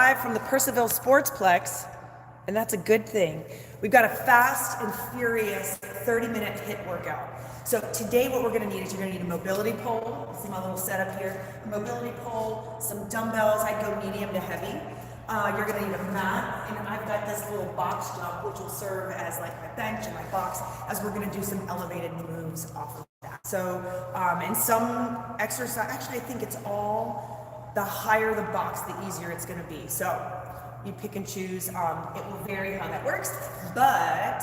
live from the Percival Sportsplex, and that's a good thing. We've got a fast and furious 30-minute HIIT workout. So today what we're gonna need is you're gonna need a mobility pole. See my little setup here? A mobility pole, some dumbbells. I'd go medium to heavy. You're gonna need a mat, and I've got this little box jump, which will serve as like my bench and my box, as we're gonna do some elevated moves off of that. So, and some exercise, actually I think it's all, the higher the box, the easier it's gonna be. So, you pick and choose. It will vary how that works, but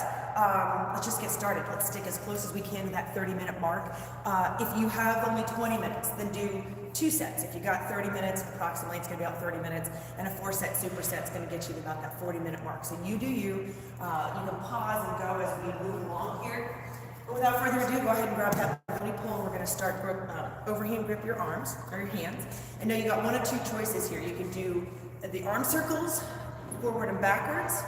let's just get started. Let's stick as close as we can to that 30-minute mark. If you have only 20 minutes, then do 2 sets. If you got 30 minutes, approximately it's gonna be about 30 minutes, and a 4-set superset is gonna get you to about that 40-minute mark. So you do you. You can pause and go as we move along here. But without further ado, go ahead and grab that mobility pole. We're gonna start overhand grip your arms, or your hands. And now you got one of two choices here. You can do the arm circles, forward and backwards,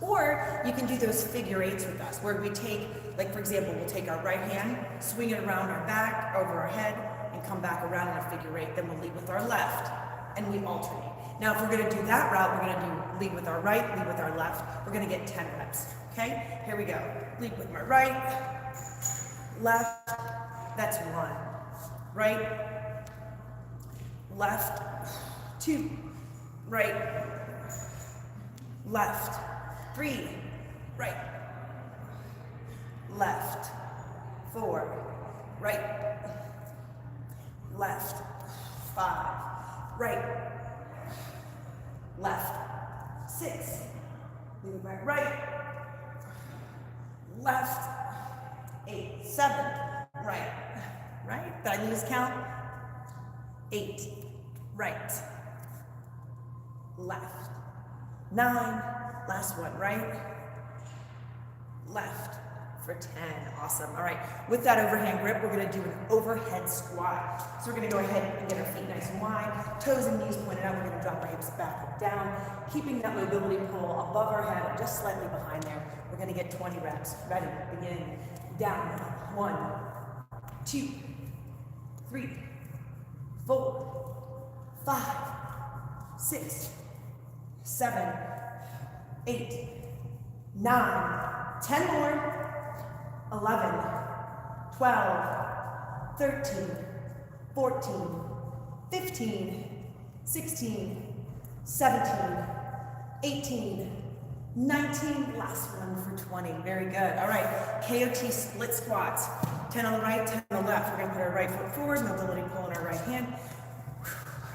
or you can do those figure eights with us, where we take, like for example, we'll take our right hand, swing it around our back, over our head, and come back around in a figure eight. Then we'll lead with our left, and we alternate. Now if we're gonna do that route, we're gonna do lead with our right, lead with our left. We're gonna get 10 reps, okay? Here we go. Lead with my right, left, that's 1. Right, left, 2. Right, left, 3, right, left, 4, right, left, 5, right, left, 6, leave my right, left, 8, 7, right, did I lose count? 8, right, left, 9, last one, right, left for 10, awesome. All right, with that overhand grip, we're gonna do an overhead squat. So we're gonna go ahead and get our feet nice and wide, toes and knees pointed out. We're gonna drop our hips back and down, keeping that mobility pole above our head or just slightly behind there. We're gonna get 20 reps. Ready, begin, down, 1, 2, 3, 4, 5, 6, 7, 8, 9, 10 more, 11, 12, 13, 14, 15, 16, 17, 18, 19, last one for 20. Very good. All right, KOT split squats. 10 on the right, 10 on the left. We're gonna put our right foot forward, mobility pole in our right hand.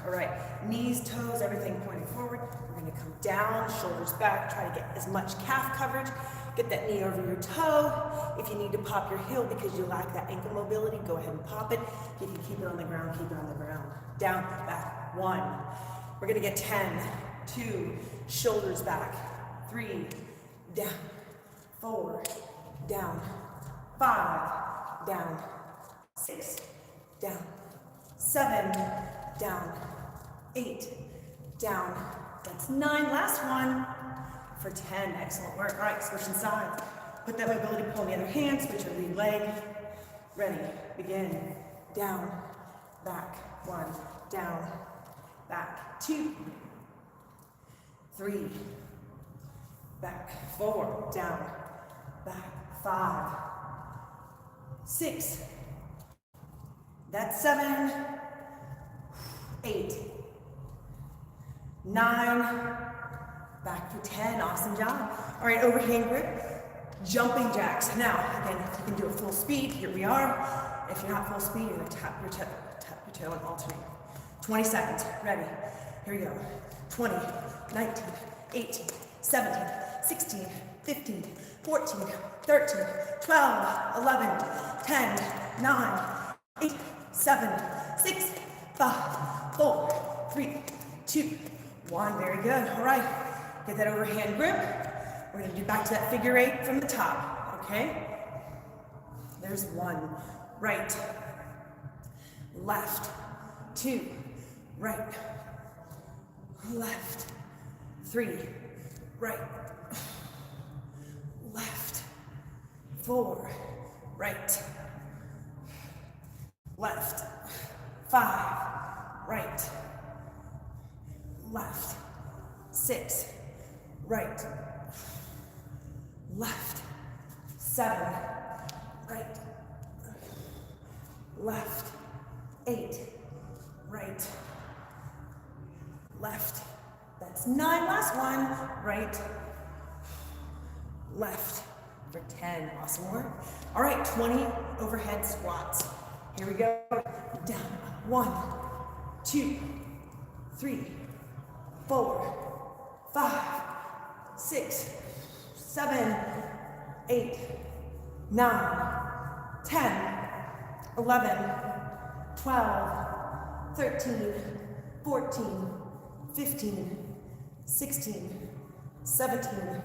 All right, knees, toes, everything pointing forward. We're gonna come down, shoulders back, try to get as much calf coverage. Get that knee over your toe. If you need to pop your heel because you lack that ankle mobility, go ahead and pop it. If you can keep it on the ground, keep it on the ground. Down, back, 1. We're gonna get 10, 2, shoulders back, 3, down, 4, down, 5, down, 6, down, 7, down, 8, down, that's 9, last one for 10, excellent work. All right, switching sides. Put that mobility pole in the other hand, switch your lead leg. Ready, begin, down, back, 1, down, back, 2, 3, back, 4, down, back, 5, 6, that's 7, 8, 9, back for 10, awesome job. All right, overhand grip, jumping jacks. Now, again, if you can do it full speed, here we are. If you're not full speed, you're gonna tap your toe and alternate. 20 seconds, ready, here we go. 20, 19, 18, 17, 16, 15, 14, 13, 12, 11, 10, 9, 8, 7, 6, 5, 4, 3, 2, 1, very good. All right, get that overhand grip. We're gonna do back to that figure eight from the top, okay? There's 1, right, left, 2, right, left, 3, right, left, 4, right, left, 5, right, left, 6, right, left, 7, right, left, 8, right, left. That's 9, last one, right, left for 10, awesome work. All right, 20 overhead squats. Here we go, down, 1, 2, 3, 4, 5, 6, 7, 8, 9, 10, 11, 12, 13, 14, 15, 16, 17,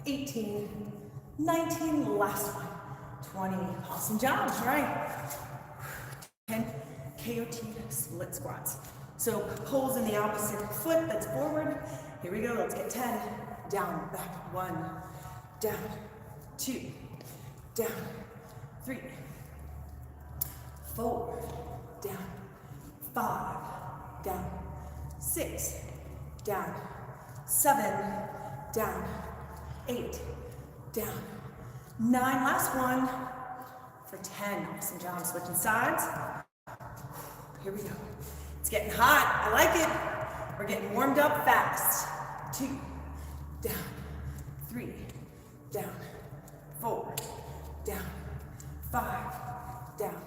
18, 19, last one, 20. Awesome job, all right. 10 KOT split squats. So pulls in the opposite foot that's forward. Here we go, let's get 10. Down, back, 1, down, 2, down, 3, 4, down, 5, down, 6, down, 7, down, 8, down, 9, last one for 10. Awesome job, switching sides. Here we go. It's getting hot, I like it. We're getting warmed up fast. 2, down, 3, down, 4, down, 5, down,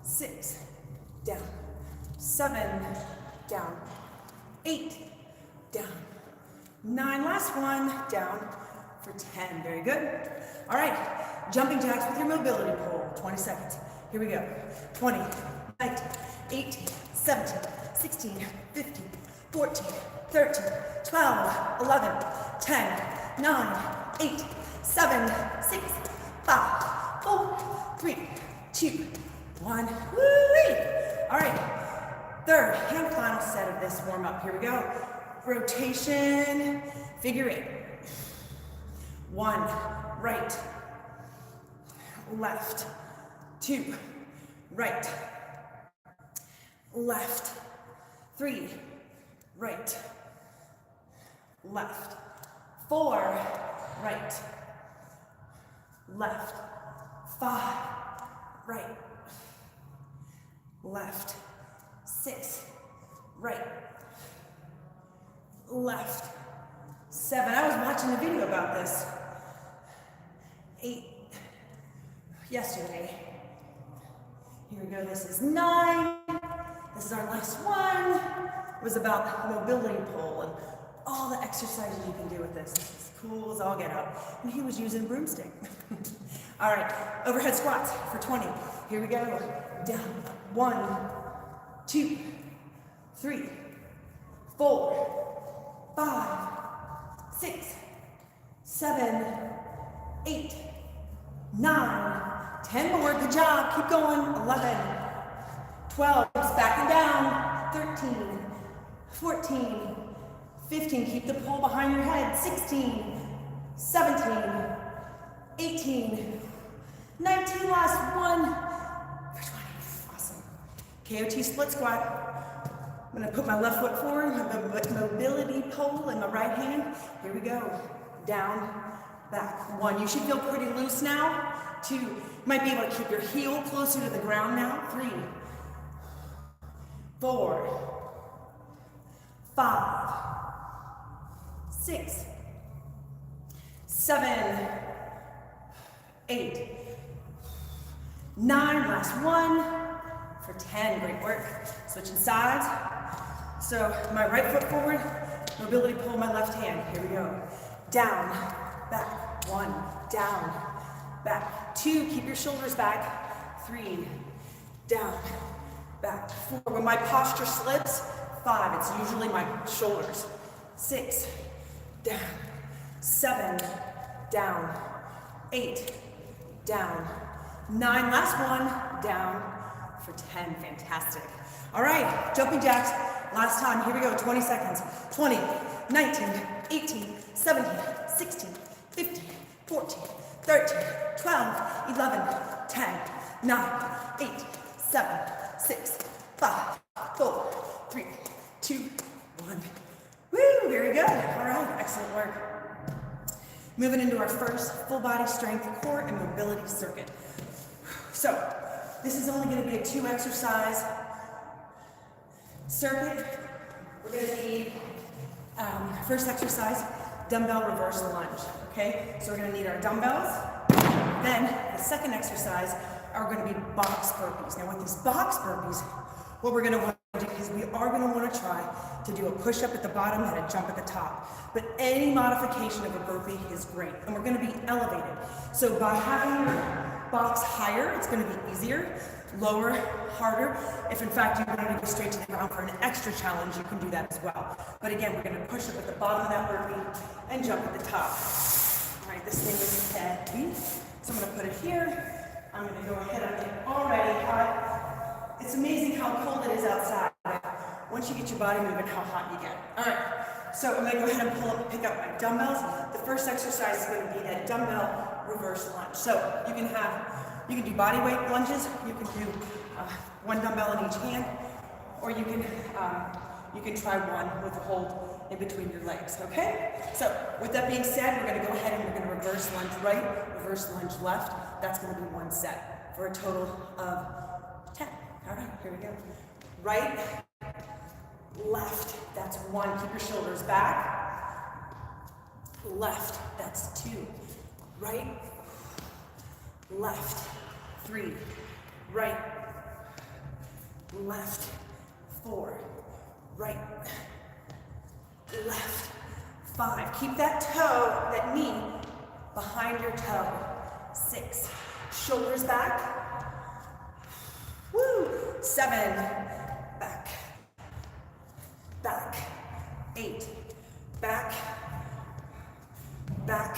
6, down, 7, down, 8, down, 9, last one, down for 10, very good. All right, jumping jacks with your mobility pole, 20 seconds. Here we go, 20, 19, 18, 17, 16, 15, 14, 13, 12, 11, 10, 9, 8, 7, 6, 5, 4, 3, 2, 1, woo-wee. All right, third and final set of this warm up, here we go. Rotation, figure 8. 1, right, left, 2, right, left, 3, right, left, 4, right, left, 5, right, left, 6, right, left, 7. I was watching a video about this 8 yesterday. Here we go, this is 9. This is our last one. It was about the mobility pole and all the exercises you can do with this. It's cool as all get out. And he was using a broomstick. All right, overhead squats for 20. Here we go. Down. 1, 2, 3, 4, 5, 6, 7, 8, 9, 10 more. Good job. Keep going. 11, 12, back and down. 13, 14, 15. Keep the pole behind your head. 16, 17, 18, 19. Last one for 20. Awesome. KOT split squat. I'm gonna put my left foot forward, my mobility pole in my right hand. Here we go. Down, back. 1, you should feel pretty loose now. 2, you might be able to keep your heel closer to the ground now. 3, 4, 5, 6, 7, 8, 9, last one for 10, great work. Switching sides. So my right foot forward, mobility pole my left hand. Here we go. Down, back, 1, down, back, 2, keep your shoulders back, 3, down, back, 4, when my posture slips, 5, it's usually my shoulders, 6, down, 7, down, 8, down, 9, last one, down for 10, fantastic. All right, jumping jacks, last time, here we go, 20 seconds, 20, 19, 18, 17, 16, 15, 14, 13, 12, 11, 10, 9, 8, 7, 6, 5, 4, 3, 2, 1. Very good. All right, excellent work. Moving into our first full body strength core and mobility circuit. So this is only going to be a 2 exercise circuit. We're going to need, first exercise, dumbbell reverse lunge. Okay, so we're going to need our dumbbells. Then the second exercise are going to be box burpees. Now with these box burpees, what we're going to want to do is we are going to want to try to do a push-up at the bottom and a jump at the top. But any modification of a burpee is great, and we're going to be elevated. So by having your box higher, it's going to be easier. Lower, harder. If in fact you wanted to go straight to the ground for an extra challenge, you can do that as well. But again, we're going to push up at the bottom of that burpee and jump at the top. All right, this thing is heavy, so I'm going to put it here. I'm going to go ahead and get already hot. It's amazing how cold it is outside. Once you get your body moving, how hot you get. All right, so I'm going to go ahead and pick up my dumbbells. The first exercise is going to be a dumbbell reverse lunge. So you can do body weight lunges. You can do 1 dumbbell in each hand, or you can try one with a hold in between your legs. Okay. So with that being said, we're going to go ahead and we're going to reverse lunge right, reverse lunge left. That's going to be 1 set for a total of 10. All right, here we go. Right, left, that's 1. Keep your shoulders back. Left, that's 2. Right, left, 3. Right, left, 4. Right, left, 5. Keep that toe, that knee, behind your toe. 6. Shoulders back. Woo! 7. Back. Back. 8. Back. Back.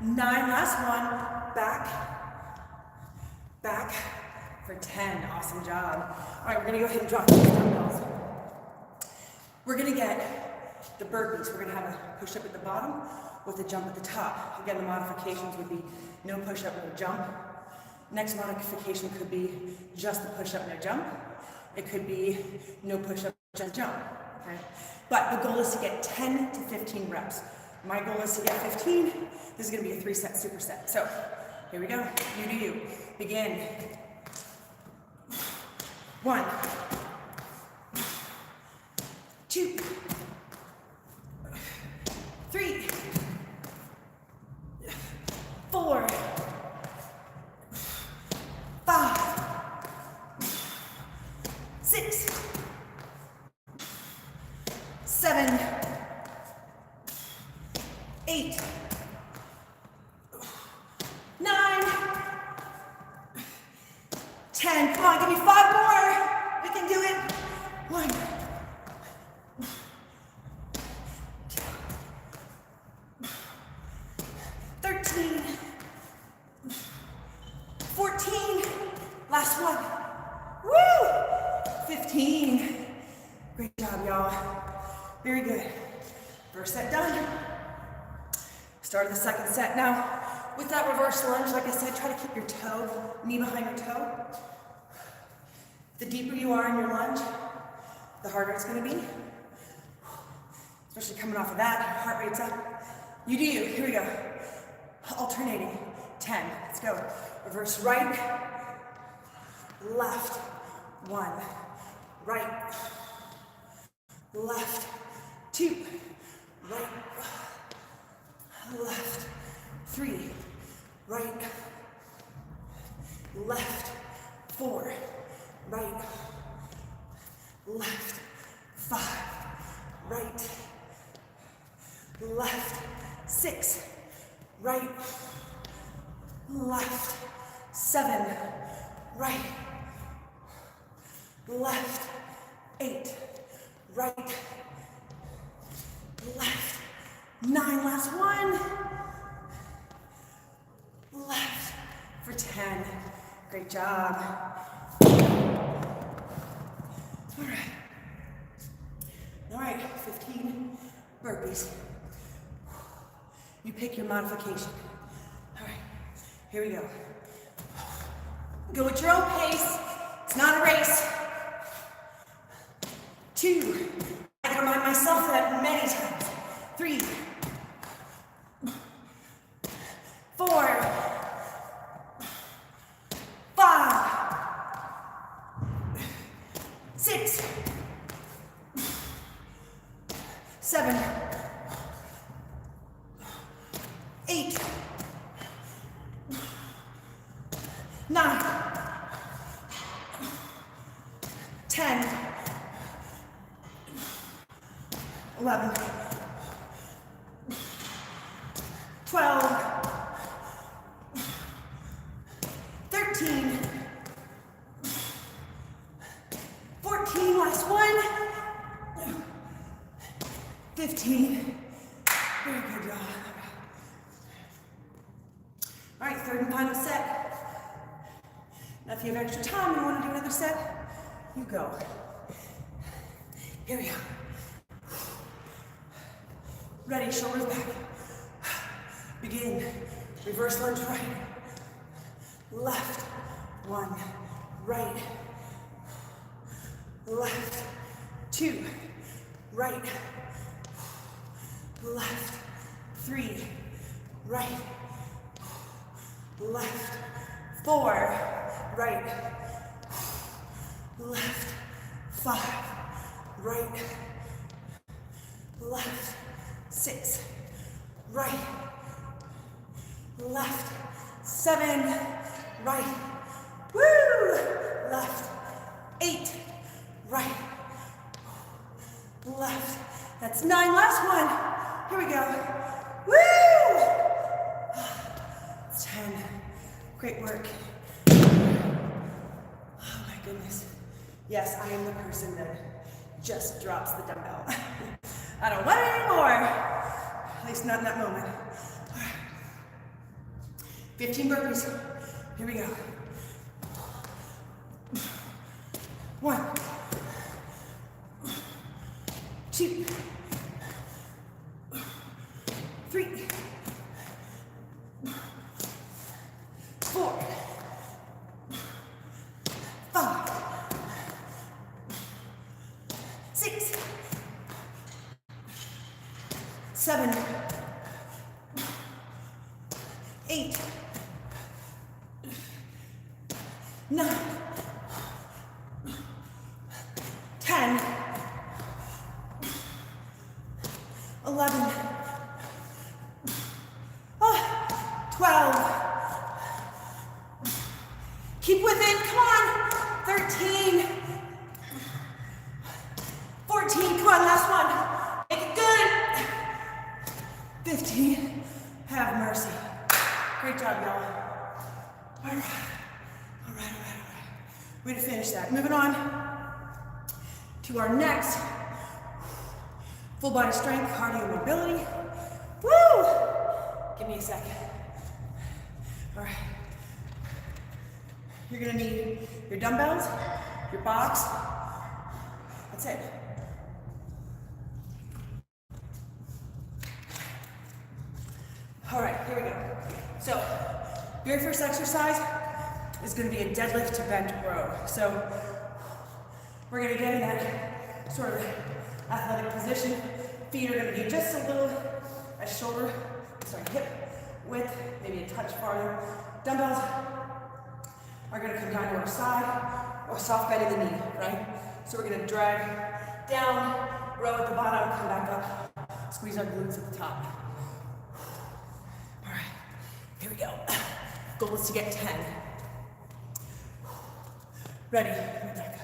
9. Last one. Back. Back. For 10. Awesome job. All right, we're going to go ahead and drop these dumbbells. We're going to get the burpees. We're going to have a push-up at the bottom with a jump at the top. Again, the modifications would be no push-up, no jump. Next modification could be just the push-up, no jump. It could be no push-up, just jump. Okay? But the goal is to get 10 to 15 reps. My goal is to get 15. This is going to be a 3-set superset. So here we go. You do you. Begin. 1, 2, 3, 4, 5, 6, 7, 8, 9, 10. Come on, give me 5 more. We can do it. 1, 13, 14, last one. Woo! 15. Great job, y'all. Very good. First set done. Start of the second set. Now, with that reverse lunge, like I said, try to keep your toe, knee behind your toe. The deeper you are in your lunge, the harder it's going to be. Especially coming off of that, heart rate's up. You do you. Here we go. Alternating. 10. Let's go. Reverse right, left. 1. Right, left. 2. Right, left. 3. Right, left. 4. Right, left. 5. Right, left. 6. Right, left. 7. Right, left. 8. Right, left. 9. Last one. Left for 10. Great job. All right, 15 burpees. You pick your modification. All right, here we go. Go at your own pace. It's not a race. 2. I remind myself of that many times. 7, 8, 9, 10, 11, 12, 13, 14, last one, 15, very good, y'all. All right, third and final set. Now if you have extra time and you want to do another set, you go. Here we go. Ready, shoulders back. Begin. Reverse lunge right. Left. 1. Right. Left. 2. Right. Left. 3. Right. Left. 4. Right. Left. 5. Right. Left. 6. Right. Left. 7. Right. Woo! Left. 8. Right. Left. That's 9. Last one. Here we go. Woo! It's 10. Great work. Oh my goodness. Yes, I am the person that just drops the dumbbell. I don't want it anymore. At least not in that moment. All right. 15 burpees. Here we go. 1, 2, 3, 4, 5, 6, 7, 8, 9, 10, 11, 12, keep within, come on, 13, 14, come on, last one, make it good, 15, have mercy. Great job, y'all. All right. Way to finish that. Moving on to our next full body strength, cardio mobility. Woo! Give me a second. All right. You're gonna need your dumbbells, your box. That's it. All right, here we go. So, very first exercise is going to be a deadlift to bent row. So, we're going to get in that sort of athletic position. Feet are going to be just a little, hip width, maybe a touch farther. Dumbbells are going to come down to our side, or soft bend in the knee, right? So we're going to drag down, row at the bottom, come back up, squeeze our glutes at the top. All right, here we go. Goal is to get 10. Ready, back.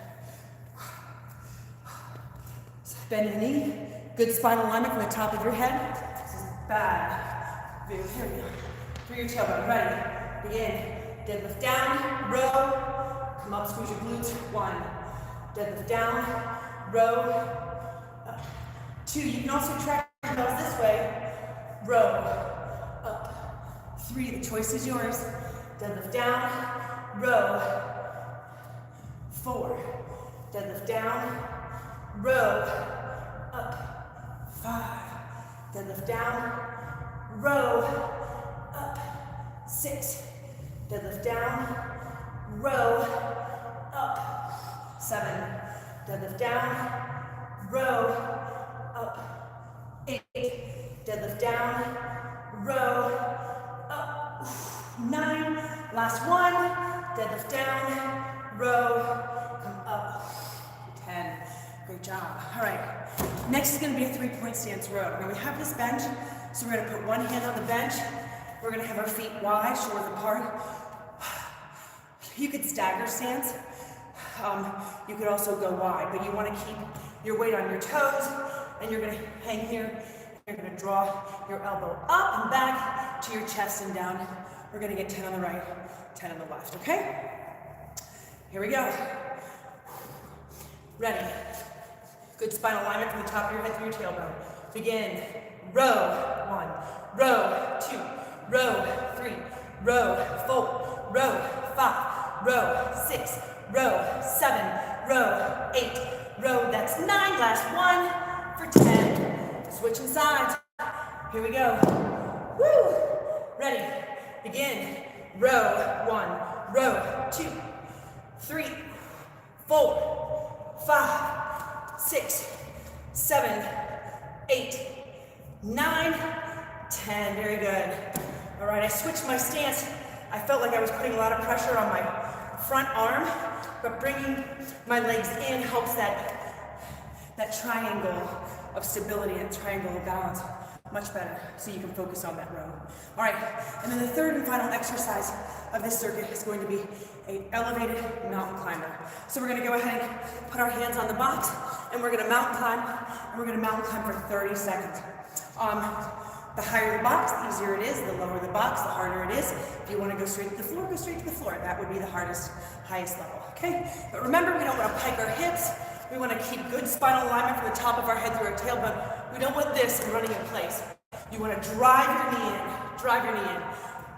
Bend in the knee, good spinal alignment from the top of your head. This is bad. Here we go. Through your tailbone, ready, begin. Deadlift down, row, come up, squeeze your glutes, 1. Deadlift down, row, up. 2, you can also track your dumbbells this way, row, up. 3, the choice is yours. Deadlift down, row. 4, deadlift down, row, up. 5, deadlift down, row, up. 6, deadlift down, row, up. 7, deadlift down, row, up. 8, deadlift down, row, up. 9, last one, deadlift down, row, come up. 10, great job. All right, Next is going to be a 3-point stance row. Now we have this bench, so we're going to put one hand on the bench. We're going to have our feet wide, shoulders apart. You could stagger stance. You could also go wide, but you want to keep your weight on your toes, and you're going to hang here. You're going to draw your elbow up and back to your chest and down. We're going to get 10 on the right, 10 on the left, okay? Here we go. Ready. Good spinal alignment from the top of your head through your tailbone. Begin. Row 1, row 2, row 3, row 4, row 5, row 6, row 7, row 8, row, that's 9, last 1 for 10. Switching sides. Here we go. Woo! Ready. Begin. Row 1, row 2, 3, 4, 5, 6, 7, 8, 9, 10. Very good. All right, I switched my stance. I felt like I was putting a lot of pressure on my front arm, but bringing my legs in helps that triangle of stability and triangle of balance much better, so you can focus on that row. All right, and then the third and final exercise of this circuit is going to be an elevated mountain climber. So we're going to go ahead and put our hands on the box, and we're going to mountain climb, and we're going to mountain climb for 30 seconds. The higher the box, the easier it is. The lower the box, the harder it is. If you want to go straight to the floor, go straight to the floor. That would be the highest level, okay? But remember, we don't want to pike our hips. We want to keep good spinal alignment from the top of our head through our tailbone. We don't want this running in place. You want to drive your knee in. Drive your knee in.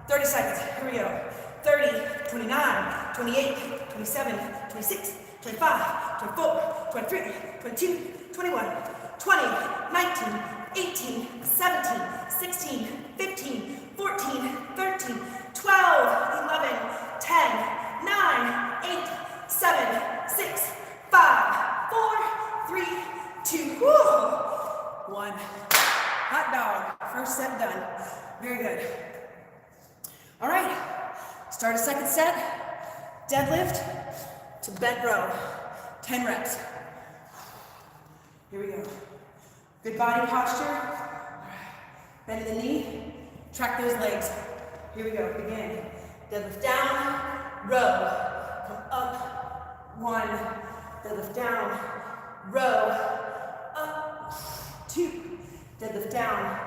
30 seconds. Here we go. 30, 29, 28, 27, 26, 25, 24, 23, 22, 21, 20, 19, 18, 17, 16, 15, 14, 13, 12, 11, 10, 9, 8, 7, 6, 5, 4, 3, 2, 1. Hot dog. First set done. Very good. All right. Start a second set. Deadlift to bent row. 10 reps. Here we go. Good body posture. All right. Bend the knee. Track those legs. Here we go. Begin. Deadlift down. Row. Come up. 1. Deadlift down. Row. Up. 2. Deadlift down.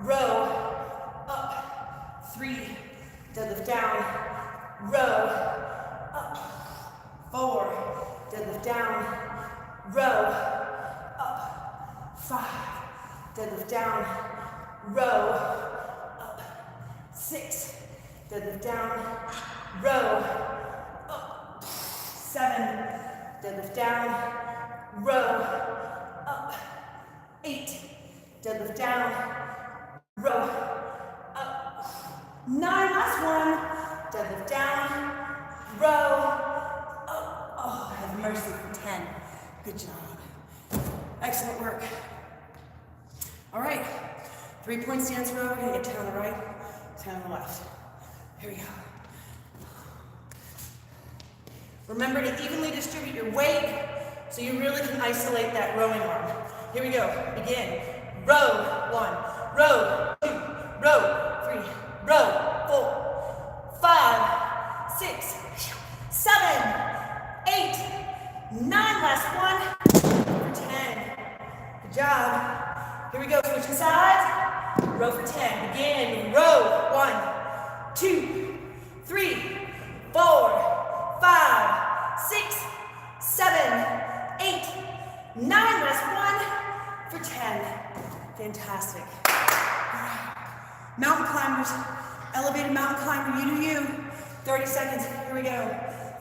Row. Up. 3. Deadlift down. Row. Up. 4. Deadlift down. Row. Up. 5. Deadlift down. Row. Up. 6. Deadlift down. Row. Up. 7. Deadlift down. Row. Up. 8. Deadlift down. Row. Up. 9. Last 1. Deadlift down. Row. Up. Oh, have mercy for 10. Good job. Excellent work. All right. 3-point stance row. We're going to get 10 on the right, 10 on the left. Here we go. Remember to evenly distribute your weight so you really can isolate that rowing arm. Here we go. Begin. Row 1, row 2, row 3, row 4, 5, 6, 7, 8, 9. Last 1 for 10. Good job. Here we go. Switching sides. Row for 10. Begin. Row 1, 2, 3, 4, 5, 6, 7, 8, 9. Last 1 for 10. Fantastic. All right. Mountain climbers. Elevated mountain climber. You do you. 30 seconds. Here we go.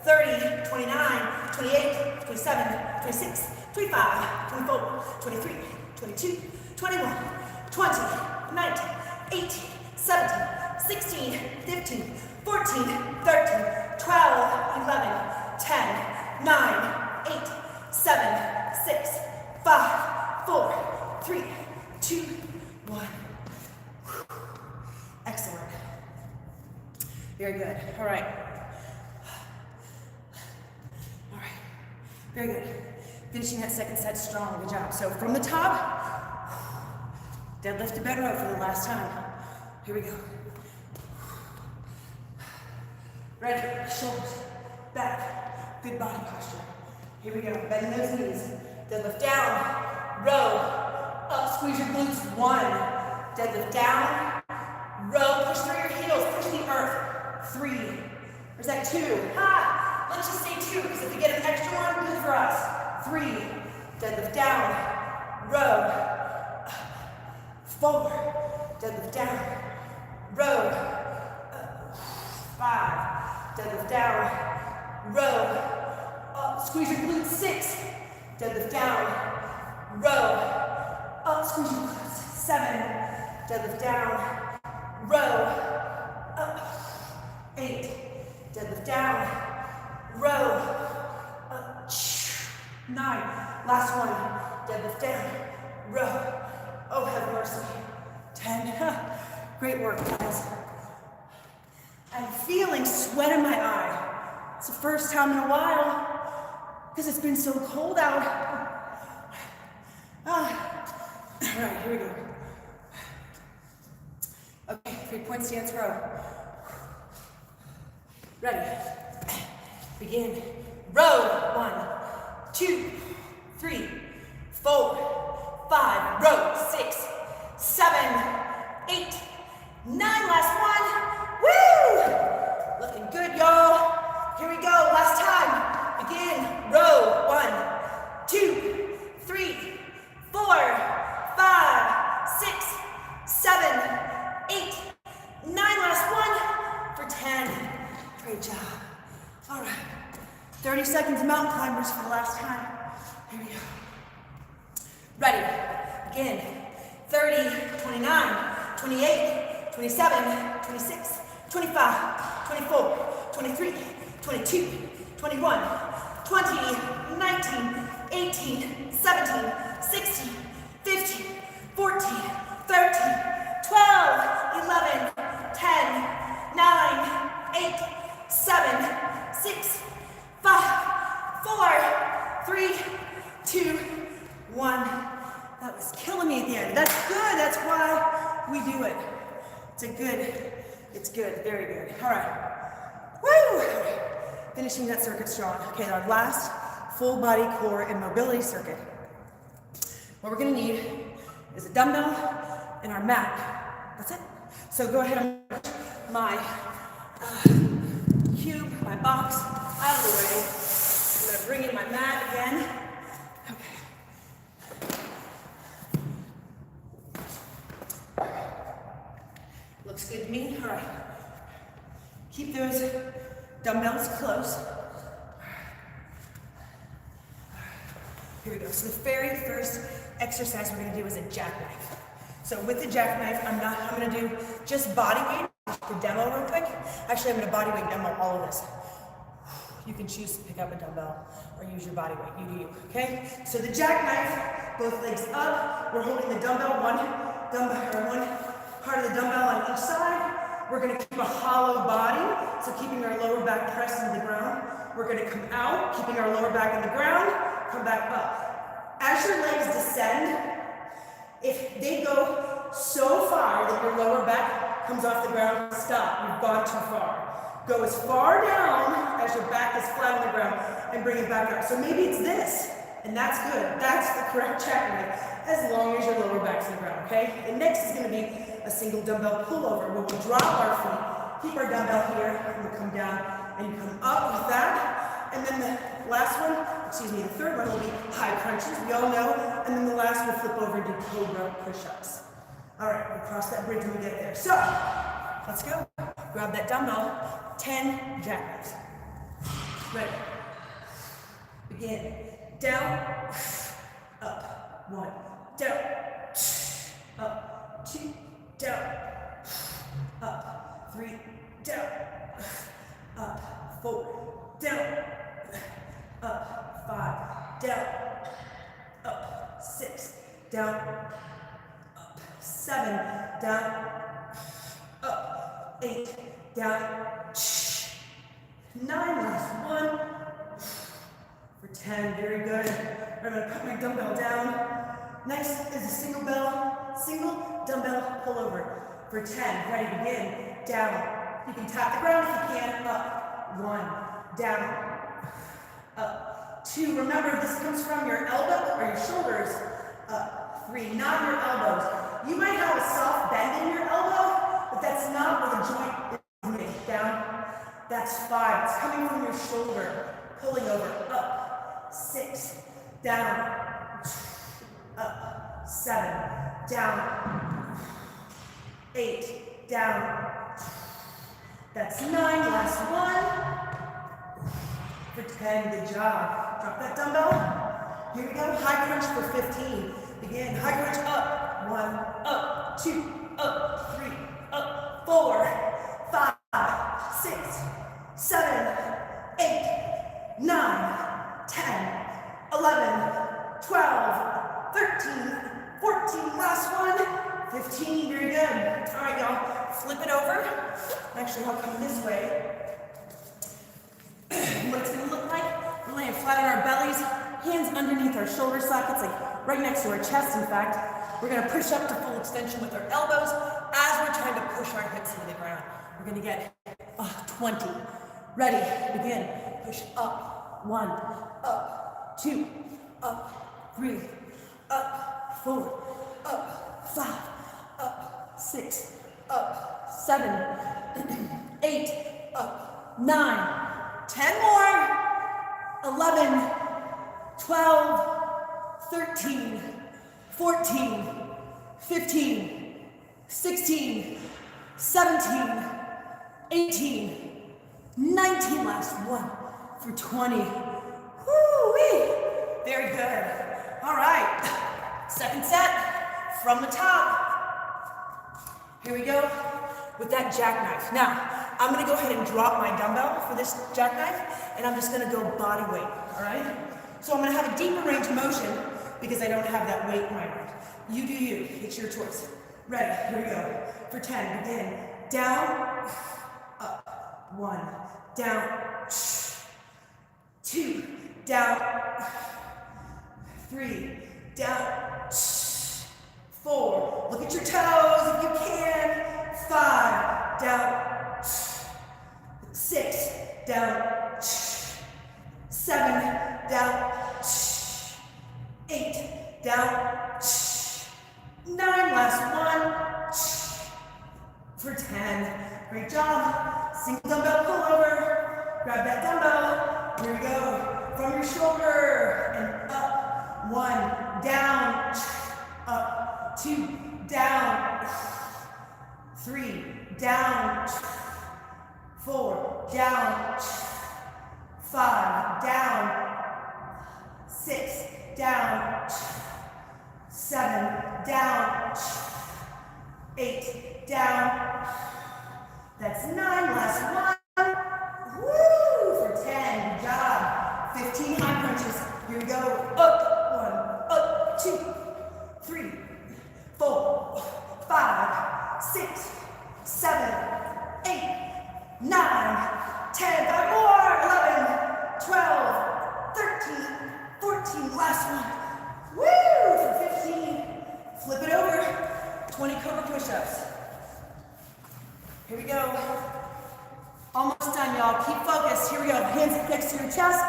30, 29, 28, 27, 26, 25, 24, 23, 22, 21, 20, 19, 18, 17, 16, 15, 14, 13, 12, 11, 10, 9, 8, 7, 6, 5, 4, 3, 2, 1. Excellent. Very good. All right. All right. Very good. Finishing that second set strong, good job. So from the top, deadlift to bent row for the last time. Here we go. Ready, shoulders, back, good body posture. Here we go, bend those knees. Deadlift down, row, up, squeeze your glutes, 1. Deadlift down, row, push through your heels, push the earth, 3. Or is that 2? Ha! Let's just say 2, because if we get an extra one, good for us. 3. Deadlift down, row, 4. Deadlift down, row, 5. Deadlift down, row, up, squeeze your glutes, 6. Deadlift down, row, up, squeeze your glutes, 7. Deadlift down, row, up, 8. Deadlift down, row, up, 9. Last one, deadlift down, row, oh have mercy, 10. Great work, guys. I'm feeling sweat in my eye. It's the first time in a while because it's been so cold out. All right, here we go. Okay, 3-point stance row. Ready. Begin. Row. 1, 2, 3, 4, 5. Row. 6, 7, 8, 9. Last one. Woo! Looking good, y'all. Here we go. Last time. Begin. Row. 1, 2, 3, 4, 5, 6, 7, 8, 9. Last one for 10. Great job. All right. 30 seconds mountain climbers for the last time. Here we go. Ready. Begin. 30, 29, 28, 27, 26, 25, 24, 23, 22, 21, 20, 19, 18, 17, 16, 15, 14, 13, 12, 11, 10, 9, 8, 7, 6, 5, 4, 3, 2, 1. That was killing me at the end. That's good. That's why we do it. It's good. Very good. All right. Woo! All right. Finishing that circuit strong. Okay, our last full body core and mobility circuit. What we're going to need is a dumbbell and our mat. That's it. So go ahead and put my cube, my box out of the way. I'm going to bring in my mat again. Looks good to me. All right. Keep those dumbbells close. Here we go. So the very first exercise we're going to do is a jackknife. So with the jackknife, I'm going to do just body weight. The demo real quick. Actually, I'm going to body weight demo all of this. You can choose to pick up a dumbbell or use your body weight. You do you. Okay. So the jackknife, both legs up. We're holding the dumbbell, one part of the dumbbell on each side. We're going to keep a hollow body, so keeping our lower back pressed into the ground. We're going to come out, keeping our lower back in the ground, come back up. As your legs descend, if they go so far that your lower back comes off the ground, stop, you've gone too far. Go as far down as your back is flat on the ground and bring it back up. So maybe it's this, and that's good. That's the correct jackknife, as long as your lower back's in the ground, okay? And next is going to be a single dumbbell pullover where we drop our feet, keep our dumbbell here, and we come down and you come up with that. And then the last one, the third one will be high crunches, we all know. And then the last we'll flip over and do cobra push-ups. All right, we'll cross that bridge when we get there. So, let's go. Grab that dumbbell, 10 jackknives. Ready. Begin. Down, up, 1, down, up, 2, down, up, 3, down, up, 4, down, up, 5, down, up, 6, down, up, 7, down, up, 8, down, 9, last 1, For 10, very good. I'm gonna put my dumbbell down. Next is a single dumbbell pull over. For 10, ready, begin, down. You can tap the ground if you can, up, 1, down, up, 2. Remember, this comes from your elbow or your shoulders, up, 3, not your elbows. You might have a soft bend in your elbow, but that's not where the joint is made. Down, that's 5. It's coming from your shoulder, pulling over, up, 6, down, up, 7, down, 8, down. That's 9, last one. For 10, good job. Drop that dumbbell. Here we go, high crunch for 15. Begin, high crunch up, 1, up, 2, up, 3, up, 4, 5, 6, 7, 8, 9, 10, 11, 12, 13, 14, last one, 15, very good. All right, y'all, flip it over. Actually, I'll come this way. What it's gonna look like, we're laying flat on our bellies, hands underneath our shoulder sockets, like right next to our chest, in fact. We're gonna push up to full extension with our elbows as we're trying to push our hips into the ground. We're gonna get 20. Ready, begin, push up, 1, up, 2, up, 3, up, 4, up, 5, up, 6, up, 7, 8, up, 9, 10 more, 11, 12, 13, 14, 15, 16, 17, 18, 19, last one for 20. Woo-wee. Very good. All right, second set from the top. Here we go with that jackknife. Now, I'm gonna go ahead and drop my dumbbell for this jackknife, and I'm just gonna go body weight, all right? So I'm gonna have a deeper range of motion because I don't have that weight in my arm. You do you, it's your choice. Ready, here we go. For 10, begin. Down, up, 1, down, 2, down, 3, down, 4, look at your toes if you can, 5, down, 6, down, 7, down, 8, down, 9, last one, for 10. Great job. Single dumbbell pull over. Grab that dumbbell. Here we go. From your shoulder and up. 1, down, up, 2, down, 3, down, 4, down, 5, down, 6, down, 7, down, 8, down. That's 9, last one. Woo, for 10, good job. 15 high crunches. Here we go. Up, 1, up, 2, 3, 4, 5, 6, 7, 8, 9, 10, 5 more, 11, 12, 13, 14, last one. Woo, for 15. Flip it over, 20 cobra push-ups. Here we go. Almost done, y'all. Keep focused. Here we go. Hands next to your chest.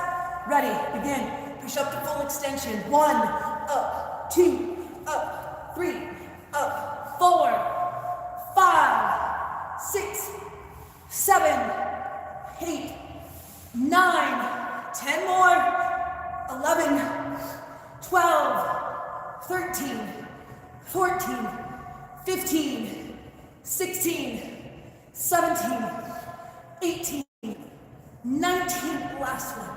Ready, begin. Push up to full extension. 1, up, 2, up, 3, up, 4, 5, 6, 7, 8, 9, 10 more, 11, 12, 13, 14, 15, 16, 17, 18, 19, last one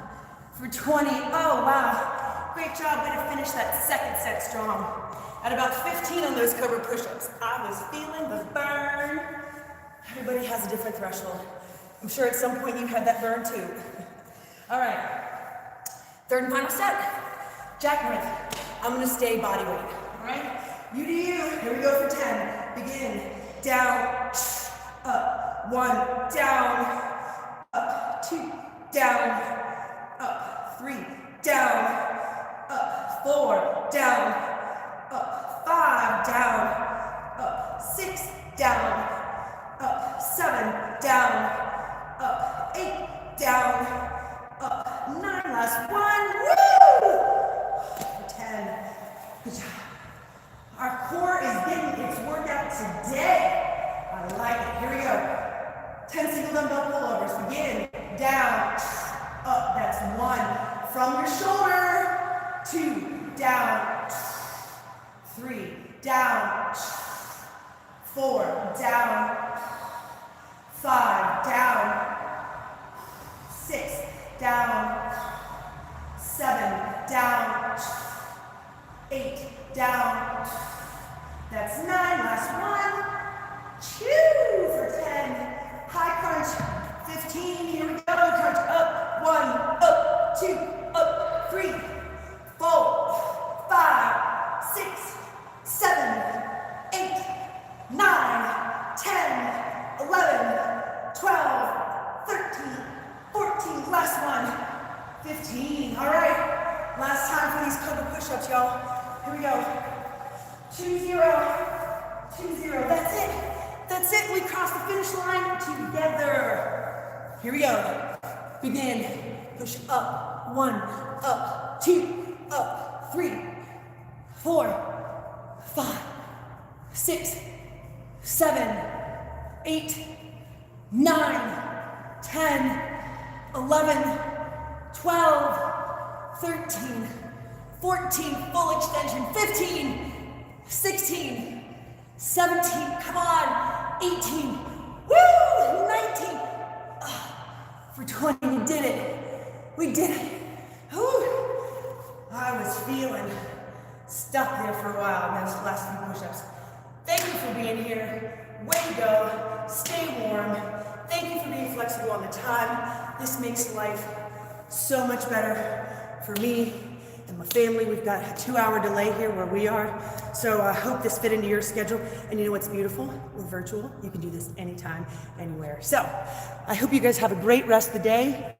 for 20. Oh, wow. Great job. Way to finish that second set strong. At about 15 on those cobra push-ups, I was feeling the burn. Everybody has a different threshold. I'm sure at some point you had that burn too. All right. Third and final set, jackknife. I'm gonna stay body weight, all right? You do you. Here we go for 10. Begin. Down, up, 1, down, up, 2, down, up, 3, down. down, up, 4, down, up, 5, down, up, 6, down, up, 7, down, up, 8, down, up, 9, last one, woo! 10, good job. Our core is getting its workout today. I like it, here we go. 10 single dumbbell pullovers, begin, down, up, that's 1, from your shoulder, 2, down, 3, down, 4, down, 5, down, 6, down, 7, down, 8, down, that's 9, last one, 2 for 10, high crunch, 15, here we go, crunch, up, 1, up, 2, up, 3, 4, 5, 6, 7, 8, 9, 10, 11, 12, 13, 14, last one, 15, all right, last time for these cobra push-ups, y'all, here we go, 2, 0, 2, 0, that's it, we cross the finish line together, here we go, begin, push up, 1, up, 2, up, 3, 4, 5, 6, 7, 8, 9, 10, 11, 12, 13, 14, full extension, 15, 16, 17, come on, 18, woo, 19, for 20, we did it, whew. I was feeling stuck there for a while in those last few push-ups. Thank you for being here, way to go, stay warm, thank you for being flexible on the time. This makes life so much better for me and my family. We've got a 2-hour delay here where we are, so I hope this fit into your schedule. And you know what's beautiful? We're virtual. You can do this anytime, anywhere. So I hope you guys have a great rest of the day.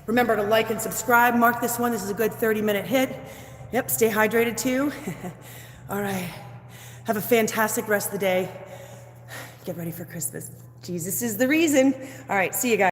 Remember to like and subscribe. Mark this one. This is a good 30-minute hit. Yep, stay hydrated too. All right. Have a fantastic rest of the day. Get ready for Christmas. Jesus is the reason. All right, see you guys.